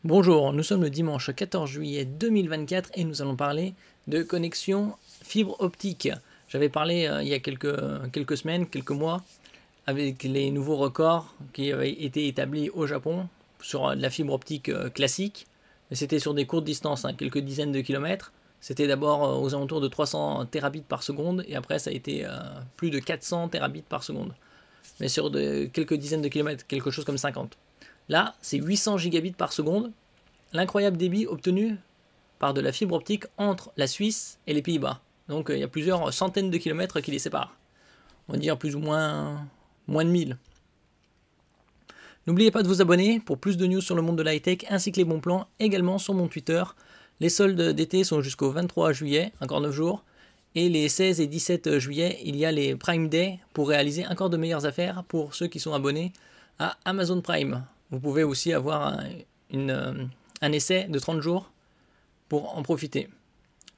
Bonjour, nous sommes le dimanche 14 juillet 2024 et nous allons parler de connexion fibre optique. J'avais parlé il y a quelques semaines, quelques mois, avec les nouveaux records qui avaient été établis au Japon sur de la fibre optique classique. Mais c'était sur des courtes distances, quelques dizaines de kilomètres. C'était d'abord aux alentours de 300 terabits par seconde et après ça a été plus de 400 terabits par seconde. Mais sur quelques dizaines de kilomètres, quelque chose comme 50. Là, c'est 800 gigabits par seconde, l'incroyable débit obtenu par de la fibre optique entre la Suisse et les Pays-Bas. Donc il y a plusieurs centaines de kilomètres qui les séparent. On va dire plus ou moins de 1000. N'oubliez pas de vous abonner pour plus de news sur le monde de la high-tech ainsi que les bons plans également sur mon Twitter. Les soldes d'été sont jusqu'au 23 juillet, encore 9 jours. Et les 16 et 17 juillet, il y a les Prime Day pour réaliser encore de meilleures affaires pour ceux qui sont abonnés à Amazon Prime. Vous pouvez aussi avoir un essai de 30 jours pour en profiter.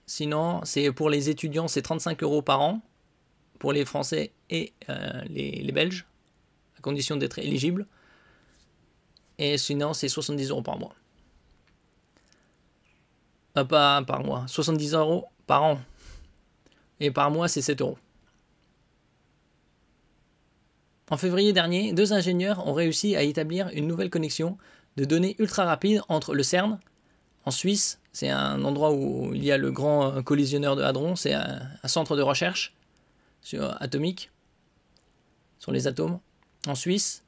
Sinon, c'est pour les étudiants, c'est 35 € par an, pour les Français et les Belges, à condition d'être éligibles. Et sinon, c'est 70 € par mois. Pas par mois, 70 € par an. Et par mois, c'est 7 €. En février dernier, 2 ingénieurs ont réussi à établir une nouvelle connexion de données ultra rapide entre le CERN, en Suisse, c'est un endroit où il y a le grand collisionneur de hadrons, c'est un centre de recherche atomique, sur les atomes, en Suisse,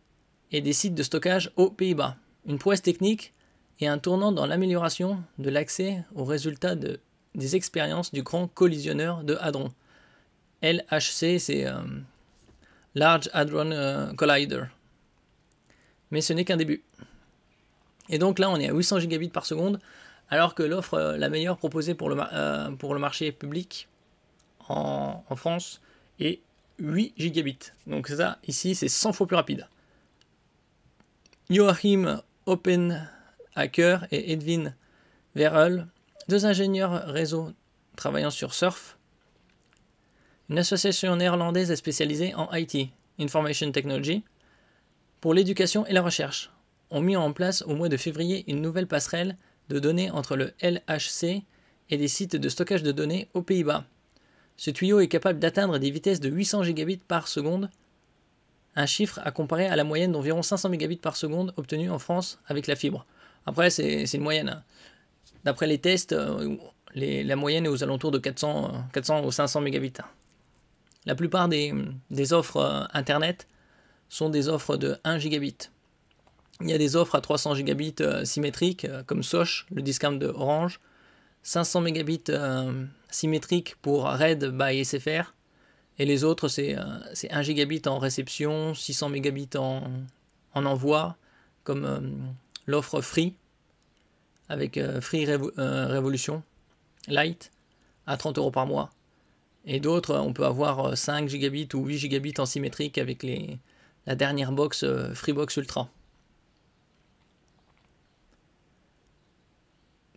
et des sites de stockage aux Pays-Bas. Une prouesse technique et un tournant dans l'amélioration de l'accès aux résultats des expériences du grand collisionneur de hadrons. LHC, c'est Large Hadron Collider. Mais ce n'est qu'un début. Et donc là, on est à 800 gigabits par seconde, alors que l'offre la meilleure proposée pour le marché public en France est 8 gigabits. Donc ça, ici, c'est 100 fois plus rapide. Joachim Oppenhacker et Edwin Verheul, 2 ingénieurs réseau travaillant sur Surf, une association néerlandaise spécialisée en IT, Information Technology, pour l'éducation et la recherche, ont mis en place au mois de février une nouvelle passerelle de données entre le LHC et des sites de stockage de données aux Pays-Bas. Ce tuyau est capable d'atteindre des vitesses de 800 gigabits par seconde, un chiffre à comparer à la moyenne d'environ 500 mégabits par seconde obtenue en France avec la fibre. Après, c'est une moyenne. D'après les tests, la moyenne est aux alentours de 400 ou 500 mégabits. La plupart des offres Internet sont des offres de 1 gigabit. Il y a des offres à 300 gigabits symétriques, comme Soch, le discount de Orange, 500 mégabits symétriques pour Red by SFR, et les autres, c'est 1 gigabit en réception, 600 mégabits en envoi, comme l'offre Free, avec Free Revolution Lite, à 30 € par mois. Et d'autres, on peut avoir 5 gigabits ou 8 gigabits en symétrique avec la dernière box Freebox Ultra.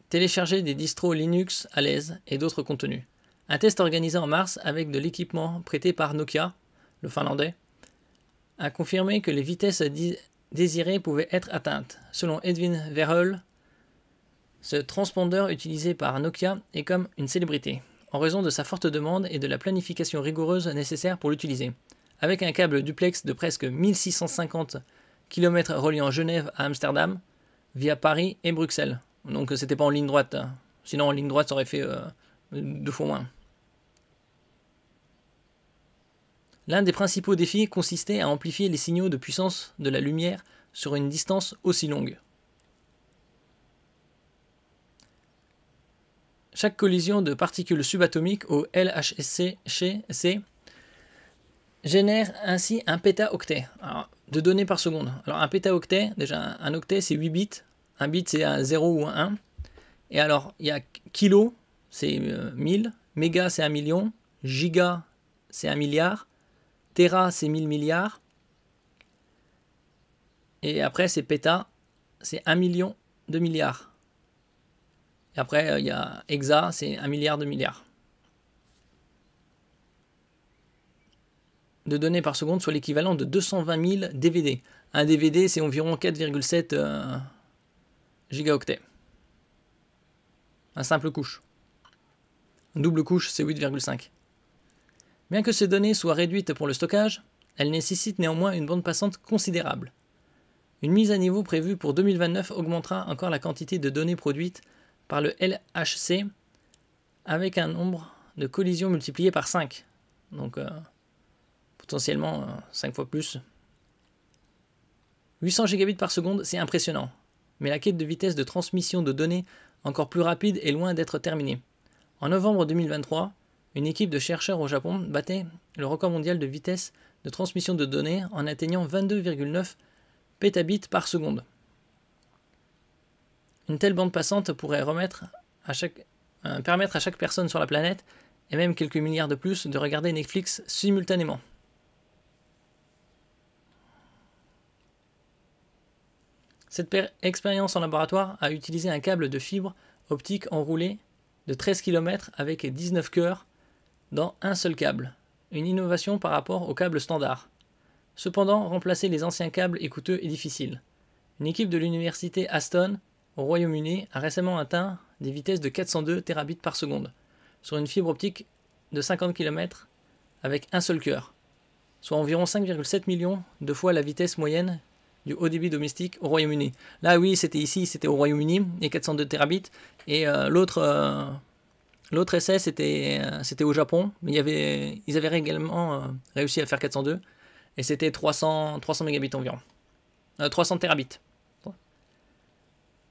Télécharger des distros Linux à l'aise et d'autres contenus. Un test organisé en mars avec de l'équipement prêté par Nokia, le finlandais, a confirmé que les vitesses désirées pouvaient être atteintes. Selon Edwin Verheul, ce transpondeur utilisé par Nokia est comme une célébrité, en raison de sa forte demande et de la planification rigoureuse nécessaire pour l'utiliser. Avec un câble duplex de presque 1650 km reliant Genève à Amsterdam, via Paris et Bruxelles. Donc c'était pas en ligne droite. Sinon en ligne droite ça aurait fait 2 fois moins. L'un des principaux défis consistait à amplifier les signaux de puissance de la lumière sur une distance aussi longue. Chaque collision de particules subatomiques au LHC génère ainsi un pétaoctet de données par seconde. Alors un pétaoctet, déjà un octet c'est 8 bits. Un bit, c'est un 0 ou un 1. Et alors, il y a kilo, c'est 1000. Méga, c'est 1 million. Giga, c'est 1 milliard. Tera, c'est 1000 milliards. Et après, c'est péta, c'est 1 million de milliards. Et après, il y a hexa, c'est 1 milliard de milliards. De données par seconde, soit l'équivalent de 220 000 DVD. Un DVD, c'est environ 4,7 gigaoctets. Un simple couche. Une double couche, c'est 8,5. Bien que ces données soient réduites pour le stockage, elles nécessitent néanmoins une bande passante considérable. Une mise à niveau prévue pour 2029 augmentera encore la quantité de données produites par le LHC avec un nombre de collisions multiplié par 5. Donc potentiellement 5 fois plus. 800 gigabits par seconde, c'est impressionnant. Mais la quête de vitesse de transmission de données encore plus rapide est loin d'être terminée. En novembre 2023, une équipe de chercheurs au Japon battait le record mondial de vitesse de transmission de données en atteignant 22,9 pétabits par seconde. Une telle bande passante pourrait permettre à chaque personne sur la planète, et même quelques milliards de plus, de regarder Netflix simultanément. Cette expérience en laboratoire a utilisé un câble de fibre optique enroulé de 13 km avec 19 cœurs dans un seul câble, une innovation par rapport au câble standard. Cependant, remplacer les anciens câbles est coûteux et difficile. Une équipe de l'université Aston, au Royaume-Uni, a récemment atteint des vitesses de 402 terabits par seconde, sur une fibre optique de 50 km avec un seul cœur, soit environ 5,7 millions de fois la vitesse moyenne du haut débit domestique au Royaume-Uni. Là, oui, c'était ici, c'était au Royaume-Uni, et 402 terabits, et l'autre essai, c'était au Japon, mais ils avaient également réussi à faire 402, et c'était 300 mégabits environ. 300 terabits.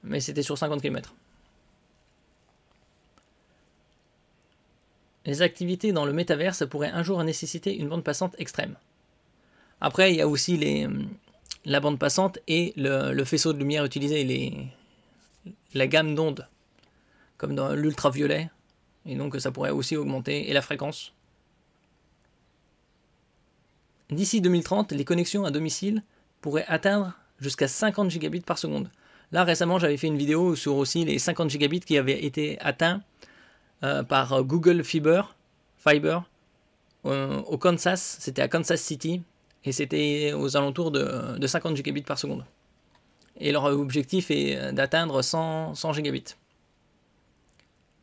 Mais c'était sur 50 km. Les activités dans le métaverse pourraient un jour nécessiter une bande passante extrême. Après, il y a aussi la bande passante et le faisceau de lumière utilisé, la gamme d'ondes, comme dans l'ultraviolet, et donc ça pourrait aussi augmenter, et la fréquence. D'ici 2030, les connexions à domicile pourraient atteindre jusqu'à 50 gigabits par seconde. Là, récemment, j'avais fait une vidéo sur aussi les 50 gigabits qui avaient été atteints par Google Fiber au Kansas, c'était à Kansas City, et c'était aux alentours de 50 gigabits par seconde. Et leur objectif est d'atteindre 100 gigabits.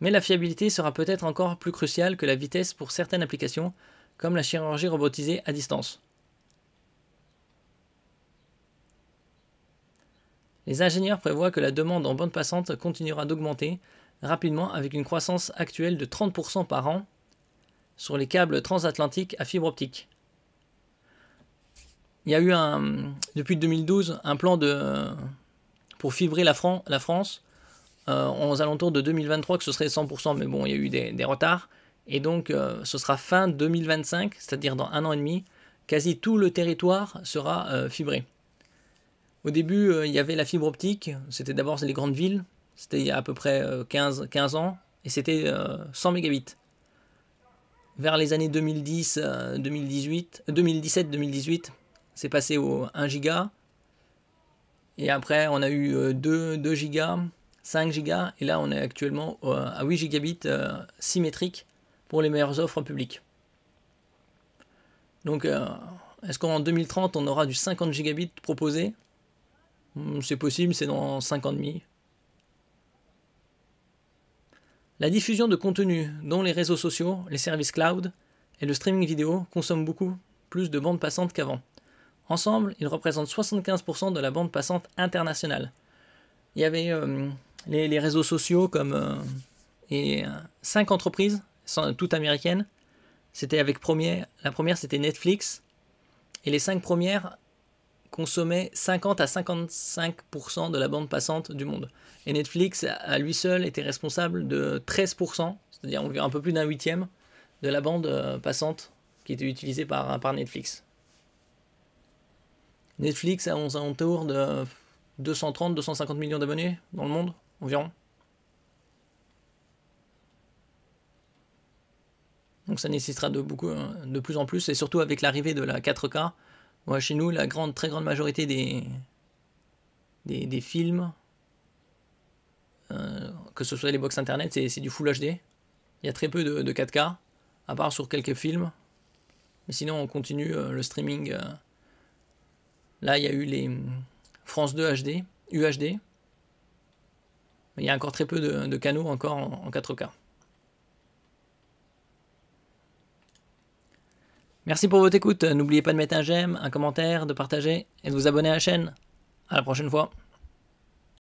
Mais la fiabilité sera peut-être encore plus cruciale que la vitesse pour certaines applications, comme la chirurgie robotisée à distance. Les ingénieurs prévoient que la demande en bande passante continuera d'augmenter rapidement avec une croissance actuelle de 30% par an sur les câbles transatlantiques à fibre optique. Il y a eu depuis 2012 un plan pour fibrer la France aux alentours de 2023 que ce serait 100%, mais bon, il y a eu des retards. Et donc ce sera fin 2025, c'est-à-dire dans 1 an et demi, quasi tout le territoire sera fibré. Au début, il y avait la fibre optique, c'était d'abord les grandes villes, c'était il y a à peu près 15 ans, et c'était 100 mégabits. Vers les années 2017-2018, c'est passé au 1 giga, et après on a eu 2 gigas, 5 gigas, et là on est actuellement à 8 gigabits symétriques pour les meilleures offres publiques. Donc est-ce qu'en 2030 on aura du 50 gigabits proposé ? C'est possible, c'est dans 5 ans et demi. La diffusion de contenu, dont les réseaux sociaux, les services cloud et le streaming vidéo, consomment beaucoup plus de bandes passantes qu'avant. Ensemble, ils représentent 75% de la bande passante internationale. Il y avait les réseaux sociaux et 5 entreprises, toutes américaines. C'était avec la première c'était Netflix, et les 5 premières consommaient 50 à 55% de la bande passante du monde. Et Netflix, à lui seul, était responsable de 13%, c'est-à-dire un peu plus d'un huitième, de la bande passante qui était utilisée par Netflix. Netflix a aux alentours de 230-250 millions d'abonnés dans le monde, environ. Donc ça nécessitera de plus en plus, et surtout avec l'arrivée de la 4K. Ouais, chez nous, la très grande majorité des films, que ce soit les box internet, c'est du Full HD. Il y a très peu de 4K, à part sur quelques films. Mais sinon, on continue le streaming. Là, il y a eu les France 2 HD, UHD. Il y a encore très peu de canaux encore en 4K. Merci pour votre écoute. N'oubliez pas de mettre un j'aime, un commentaire, de partager et de vous abonner à la chaîne. À la prochaine fois.